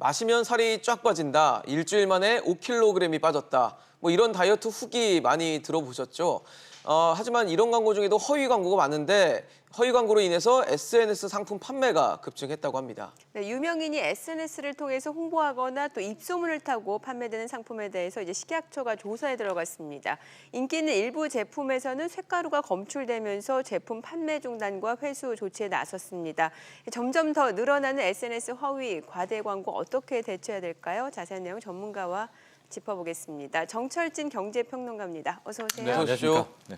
마시면 살이 쫙 빠진다. 일주일 만에 5kg이 빠졌다. 뭐 이런 다이어트 후기 많이 들어보셨죠? 하지만 이런 광고 중에도 허위 광고가 많은데 허위 광고로 인해서 SNS 상품 판매가 급증했다고 합니다. 네, 유명인이 SNS를 통해서 홍보하거나 또 입소문을 타고 판매되는 상품에 대해서 이제 식약처가 조사에 들어갔습니다. 인기 있는 일부 제품에서는 쇳가루가 검출되면서 제품 판매 중단과 회수 조치에 나섰습니다. 점점 더 늘어나는 SNS 허위, 과대 광고 어떻게 대처해야 될까요? 자세한 내용 전문가와 짚어보겠습니다. 정철진 경제평론가입니다. 어서 오세요. 네, 안녕하십니까. 네.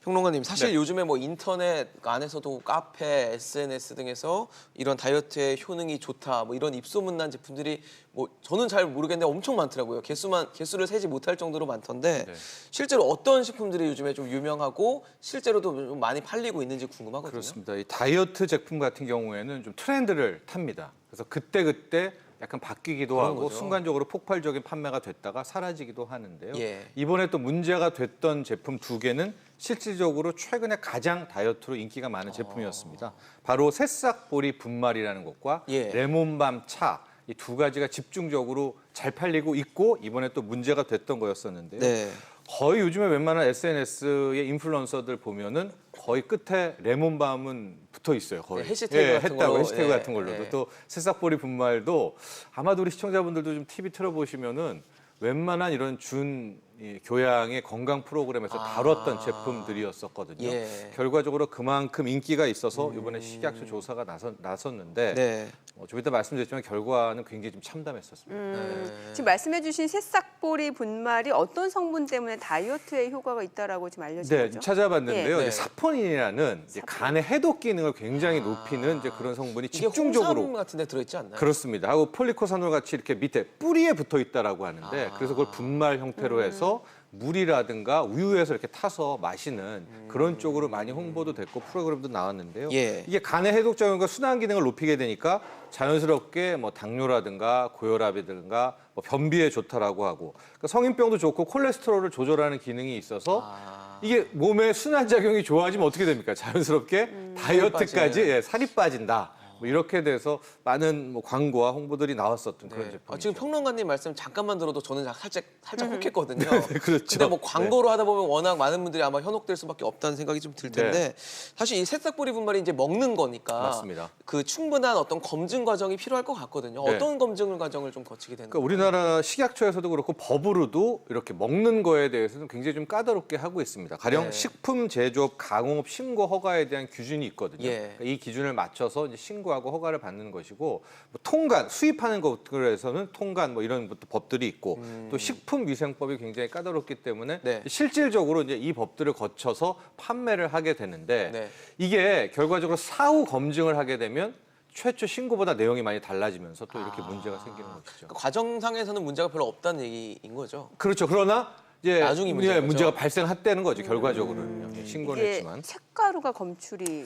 평론가님, 사실 네. 요즘에 뭐 인터넷 안에서도 카페, SNS 등에서 이런 다이어트에 효능이 좋다, 뭐 이런 입소문 난 제품들이 뭐 저는 잘 모르겠는데 엄청 많더라고요. 개수를 세지 못할 정도로 많던데 네. 실제로 어떤 식품들이 요즘에 좀 유명하고 실제로도 좀 많이 팔리고 있는지 궁금하거든요. 그렇습니다. 이 다이어트 제품 같은 경우에는 좀 트렌드를 탑니다. 그래서 그때 약간 바뀌기도 그런 하고 거죠. 순간적으로 폭발적인 판매가 됐다가 사라지기도 하는데요. 예. 이번에 또 문제가 됐던 제품 2개는 실질적으로 최근에 가장 다이어트로 인기가 많은 제품이었습니다. 바로 새싹보리 분말이라는 것과 예. 레몬밤 차. 이 2가지가 집중적으로 잘 팔리고 있고 이번에 또 문제가 됐던 거였었는데요. 네. 거의 요즘에 웬만한 SNS의 인플루언서들 보면은 거의 끝에 레몬밤은 붙어 있어요. 거의. 네, 해시태그 같은 했다고 걸로. 해시태그 예, 같은 걸로도 예. 또 새싹보리 분말도 아마도 우리 시청자분들도 좀 TV 틀어보시면은 웬만한 이런 이 교양의 건강 프로그램에서 다뤘던 제품들이었었거든요. 예. 결과적으로 그만큼 인기가 있어서 이번에 식약처 조사가 나섰는데 네. 좀 이따 말씀드렸지만 결과는 굉장히 좀 참담했었습니다. 지금 말씀해주신 새싹보리 분말이 어떤 성분 때문에 다이어트에 효과가 있다라고 지금 알려진 네, 거죠? 찾아봤는데요. 예. 이제 사포닌이라는 이제 간의 해독 기능을 굉장히 높이는 이제 그런 성분이 이게 집중적으로 홍삼 같은 데 들어있지 않나요? 그렇습니다. 하고 폴리코사놀 같이 이렇게 밑에 뿌리에 붙어 있다라고 하는데 그래서 그걸 분말 형태로 해서 물이라든가 우유에서 이렇게 타서 마시는 그런 쪽으로 많이 홍보도 됐고 프로그램도 나왔는데요. 예. 이게 간의 해독 작용과 순환 기능을 높이게 되니까 자연스럽게 뭐 당뇨라든가 고혈압이든가 뭐 변비에 좋다라고 하고 그러니까 성인병도 좋고 콜레스테롤을 조절하는 기능이 있어서 이게 몸의 순환 작용이 좋아지면 어떻게 됩니까? 자연스럽게 다이어트까지 살이 빠진다. 뭐 이렇게 돼서 많은 뭐 광고와 홍보들이 나왔었던 그런 제품이죠. 지금 평론가님 말씀 잠깐만 들어도 저는 살짝 혹했거든요. 그렇죠. 근데 뭐 광고로 하다 보면 워낙 많은 분들이 아마 현혹될 수밖에 없다는 생각이 좀 들 텐데 사실 이 새싹보리 분말이 이제 먹는 거니까 맞습니다. 그 충분한 어떤 검증 과정이 필요할 것 같거든요. 네. 어떤 검증 과정을 좀 거치게 되는 그러니까 거예요? 우리나라 식약처에서도 그렇고 법으로도 이렇게 먹는 거에 대해서는 굉장히 좀 까다롭게 하고 있습니다. 가령 네. 식품 제조업 가공업 신고 허가에 대한 기준이 있거든요. 예. 그러니까 이 기준을 맞춰서 이제 신고하고 허가를 받는 것이고 뭐 통관 수입하는 것들에서는 통관 뭐 이런 법들이 있고 또 식품위생법이 굉장히 까다롭기 때문에 네. 실질적으로 이제 이 법들을 거쳐서 판매를 하게 되는데 네. 이게 결과적으로 사후 검증을 하게 되면 최초 신고보다 내용이 많이 달라지면서 또 이렇게 문제가 생기는 것이죠. 그 과정상에서는 문제가 별로 없다는 얘기인 거죠. 그렇죠. 그러나 이제 나중이 문제인 거죠. 문제가 발생했다는 거죠. 결과적으로는요. 예, 신고는 이게 했지만. 쇳가루가 검출이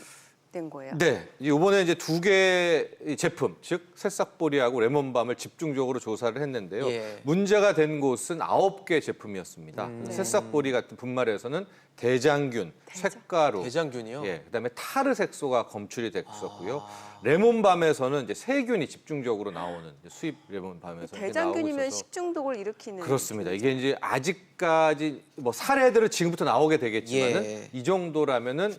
된 거예요? 네, 이번에 이제 2개 제품, 즉 새싹보리하고 레몬밤을 집중적으로 조사를 했는데요. 예. 문제가 된 곳은 9개 제품이었습니다. 새싹보리 같은 분말에서는 대장균, 쇳가루, 대장균이요? 예, 그다음에 타르색소가 검출이 됐었고요. 레몬밤에서는 이제 세균이 집중적으로 나오는 이제 수입 레몬밤에서 이제 나오고 대장균이면 있어서 식중독을 일으키는 그렇습니다. 이게 이제 아직까지 뭐 사례들은 지금부터 나오게 되겠지만은 예. 이 정도라면은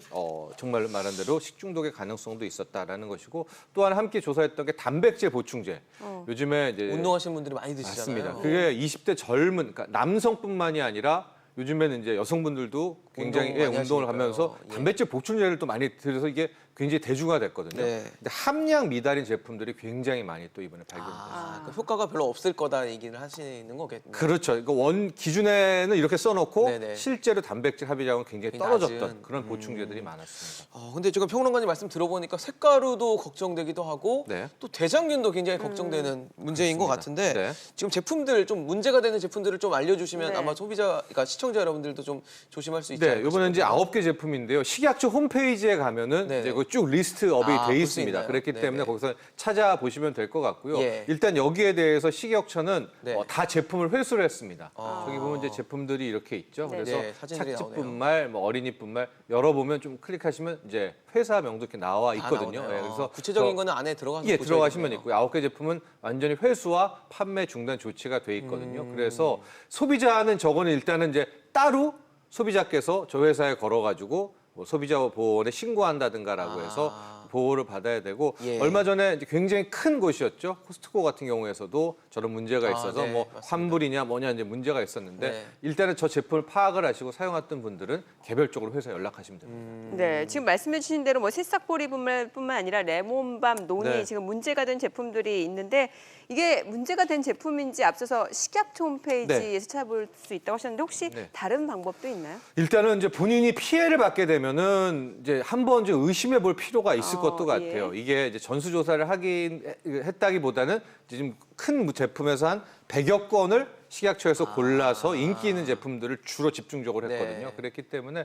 정말 말한 대로 식중독의 가능성도 있었다라는 것이고 또한 함께 조사했던 게 단백질 보충제. 요즘에 이제 운동하시는 분들이 많이 드시잖아요. 맞습니다. 그게 20대 젊은 그러니까 남성뿐만이 아니라 요즘에는 이제 여성분들도 굉장히 운동 많이 운동을 하시니까요. 하면서 예. 단백질 보충제를 또 많이 들여서 이게 굉장히 대중화됐거든요. 네. 근데 함량 미달인 제품들이 굉장히 많이 또 이번에 발견됐습니다. 그 효과가 별로 없을 거다 얘기를 하시는 거겠네요. 그렇죠. 그러니까 원 기준에는 이렇게 써놓고 네네. 실제로 단백질 합의량은 굉장히 굉장히 떨어졌던 낮은. 그런 보충제들이 많았습니다. 근데 지금 평론가님 말씀 들어보니까 색가루도 걱정되기도 하고 네. 또 대장균도 굉장히 걱정되는 문제인 것 그렇습니다. 같은데 네. 지금 제품들 좀 문제가 되는 제품들을 좀 알려주시면 네. 아마 그러니까 시청자 여러분들도 좀 조심할 수 있지 네, 않을까 이번에 이제 싶은데요. 9개 제품인데요. 식약처 홈페이지에 가면은 네네. 이제 거기 쭉 리스트업이 아, 돼 볼 수 있습니다. 있나요? 그렇기 네네. 때문에 거기서 찾아보시면 될 것 같고요. 예. 일단 여기에 대해서 식약처는 네. 다 제품을 회수를 했습니다. 아. 저기 보면 이제 제품들이 이렇게 있죠. 네. 그래서 네, 사진들이 착즙분말, 뭐 어린이분말 열어보면 좀 클릭하시면 이제 회사명도 이렇게 나와 있거든요. 나오네요. 그래서 구체적인 저- 거는 안에 들어가서 예, 보셔야 들어가시면 되겠네요. 있고요. 9개 제품은 완전히 회수와 판매 중단 조치가 돼 있거든요. 음. 그래서 소비자는 저거는 일단은 이제 따로 소비자께서 저 회사에 걸어가지고 뭐 소비자 보호원에 신고한다든가라고 해서 보호를 받아야 되고 예. 얼마 전에 이제 굉장히 큰 곳이었죠. 코스트코 같은 경우에서도 저런 문제가 있어서 네, 뭐 맞습니다. 환불이냐 뭐냐 이제 문제가 있었는데 네. 일단은 저 제품을 파악을 하시고 사용했던 분들은 개별적으로 회사에 연락하시면 됩니다. 네, 지금 말씀해 주신 대로 뭐 새싹보리 분말뿐만 아니라 레몬밤, 논이 네. 지금 문제가 된 제품들이 있는데 이게 문제가 된 제품인지 앞서서 식약처 홈페이지에서 찾아볼 수 있다고 하셨는데 혹시 네. 다른 방법도 있나요? 일단은 이제 본인이 피해를 받게 되면은 이제 한번 이제 의심해 볼 필요가 있을 것도 같아요. 이게 이제 전수조사를 하긴 했다기보다는 지금 큰 제품에서 한 100여 건을 식약처에서 골라서 인기 있는 제품들을 주로 집중적으로 했거든요. 네. 그랬기 때문에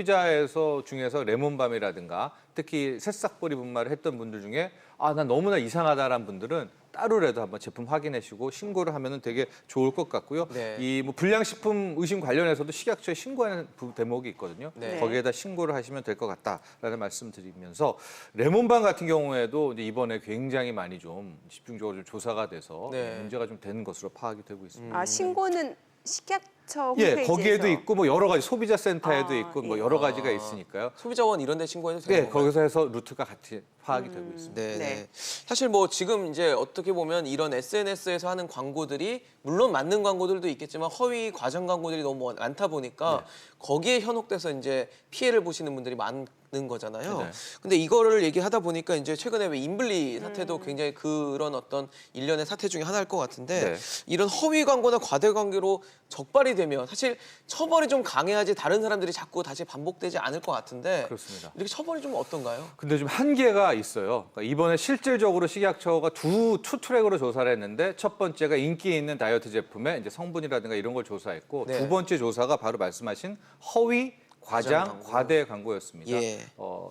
소비자에서 중에서 레몬밤이라든가 특히 새싹보리 분말을 했던 분들 중에 난 너무나 이상하다라는 분들은 따로라도 한번 제품 확인하시고 신고를 하면은 되게 좋을 것 같고요. 네. 이 뭐 불량식품 의심 관련해서도 식약처에 신고하는 대목이 있거든요. 네. 거기에다 신고를 하시면 될 것 같다라는 말씀드리면서 레몬밤 같은 경우에도 이제 이번에 굉장히 많이 좀 집중적으로 좀 조사가 돼서 네. 문제가 좀 되는 것으로 파악이 되고 있습니다. 아, 신고는 식약처 예, 홈페이지에서 거기에도 있고 뭐 여러 가지 소비자센터에도 있고 뭐 예. 여러 가지가 있으니까요. 소비자원 이런 데 신고해도 되는 예, 건가요? 거기서 해서 루트가 같이 파악이 되고 있습니다. 네, 네. 네. 사실 뭐 지금 이제 어떻게 보면 이런 SNS에서 하는 광고들이 물론 맞는 광고들도 있겠지만 허위 과장 광고들이 너무 많다 보니까 거기에 현혹돼서 이제 피해를 보시는 분들이 많은 거잖아요. 네. 근데 이거를 얘기하다 보니까 이제 최근에 왜 인블리 사태도 굉장히 그런 어떤 일련의 사태 중에 하나일 것 같은데 네. 이런 허위 광고나 과대 광고로 적발이 되면 사실 처벌이 좀 강해야지 다른 사람들이 자꾸 다시 반복되지 않을 것 같은데 그렇습니다. 이렇게 처벌이 좀 어떤가요? 근데 좀 한계가 있어요. 그러니까 이번에 실질적으로 식약처가 투 트랙으로 조사를 했는데 첫 번째가 인기 있는 다이어트 제품의 이제 성분이라든가 이런 걸 조사했고 네. 두 번째 조사가 바로 말씀하신 허위 과장, 광고. 과대 광고였습니다. 예.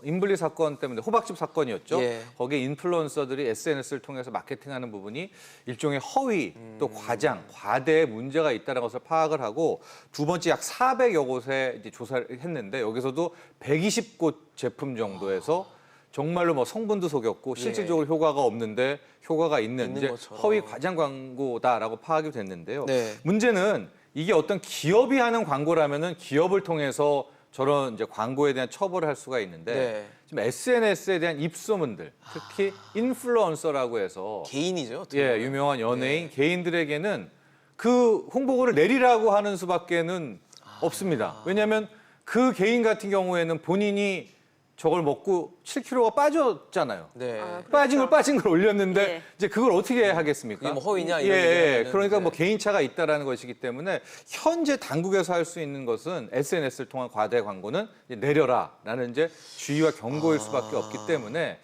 인블리 사건 때문에 호박즙 사건이었죠. 예. 거기에 인플루언서들이 SNS를 통해서 마케팅하는 부분이 일종의 허위 또 과장, 과대의 문제가 있다는 것을 파악을 하고 두 번째 약 400여 곳에 이제 조사를 했는데 여기서도 120곳 제품 정도에서 정말로 뭐 성분도 속였고 실질적으로 효과가 없는데 효과가 있는 있는 이제 것처럼. 허위 과장 광고다라고 파악이 됐는데요. 네. 문제는 이게 어떤 기업이 하는 광고라면은 기업을 통해서 저런 이제 광고에 대한 처벌을 할 수가 있는데 네. 지금 SNS에 대한 입소문들, 특히 인플루언서라고 해서 개인이죠. 어떻게 예, 보면. 유명한 연예인 개인들에게는 그 홍보글을 내리라고 하는 수밖에는 없습니다. 왜냐하면 그 개인 같은 경우에는 본인이 저걸 먹고 7kg가 빠졌잖아요. 네. 빠진 걸 올렸는데 예. 이제 그걸 어떻게 하겠습니까? 그게 뭐 허위냐 예, 이런 예. 얘기하면은 그러니까 뭐 네. 개인차가 있다라는 것이기 때문에 현재 당국에서 할 수 있는 것은 SNS를 통한 과대 광고는 이제 내려라라는 이제 주의와 경고일 수밖에 없기 때문에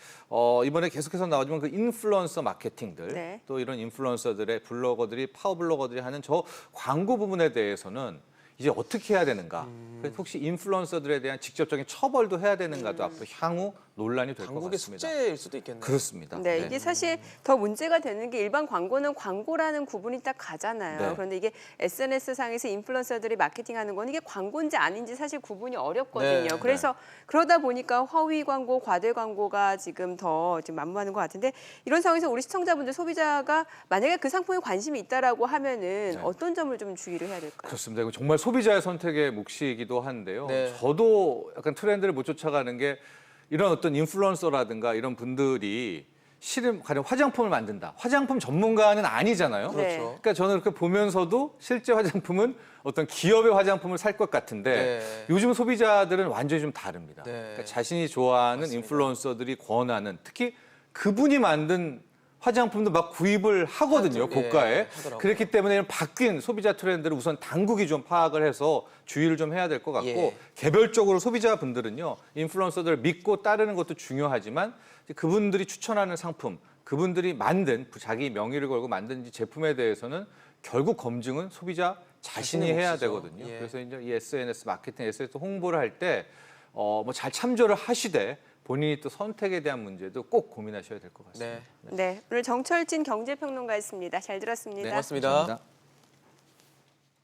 이번에 계속해서 나오지만 그 인플루언서 마케팅들 네. 또 이런 인플루언서들의 블로거들이 파워블로거들이 하는 저 광고 부분에 대해서는 이제 어떻게 해야 되는가? 그래서 혹시 인플루언서들에 대한 직접적인 처벌도 해야 되는가도 앞으로 향후 논란이 될 것 당국의 같습니다. 숙제일 수도 있겠네요. 그렇습니다. 네, 이게 사실 더 문제가 되는 게 일반 광고는 광고라는 구분이 딱 가잖아요. 네. 그런데 이게 SNS 상에서 인플루언서들이 마케팅하는 건 이게 광고인지 아닌지 사실 구분이 어렵거든요. 네, 그래서 그러다 보니까 허위 광고, 과대 광고가 지금 더 지금 만무하는 것 같은데 이런 상황에서 우리 시청자분들, 소비자가 만약에 그 상품에 관심이 있다라고 하면은 어떤 점을 좀 주의를 해야 될까요? 그렇습니다. 이거 정말 소비자의 선택의 몫이기도 한데요. 네. 저도 약간 트렌드를 못 쫓아가는 게 이런 어떤 인플루언서라든가 이런 분들이 실은 가령 화장품을 만든다. 화장품 전문가는 아니잖아요. 네. 그러니까 저는 이렇게 보면서도 실제 화장품은 어떤 기업의 화장품을 살 것 같은데 네. 요즘 소비자들은 완전히 좀 다릅니다. 네. 그러니까 자신이 좋아하는 맞습니다. 인플루언서들이 권하는 특히 그분이 만든 화장품도 막 구입을 하거든요, 하죠. 예, 고가에. 하더라고요. 그렇기 때문에 이런 바뀐 소비자 트렌드를 우선 당국이 좀 파악을 해서 주의를 좀 해야 될 것 같고 예. 개별적으로 소비자분들은요, 인플루언서들을 믿고 따르는 것도 중요하지만 이제 그분들이 추천하는 상품, 그분들이 만든 자기 명의를 걸고 만든 이 제품에 대해서는 결국 검증은 소비자 자신이 자신의 해야 몫이죠. 되거든요. 예. 그래서 이제 이 SNS 마케팅, SNS 홍보를 할 때 뭐 잘 참조를 하시되 본인이 또 선택에 대한 문제도 꼭 고민하셔야 될 것 같습니다. 네. 네, 오늘 정철진 경제평론가였습니다. 잘 들었습니다. 고맙습니다. 감사합니다.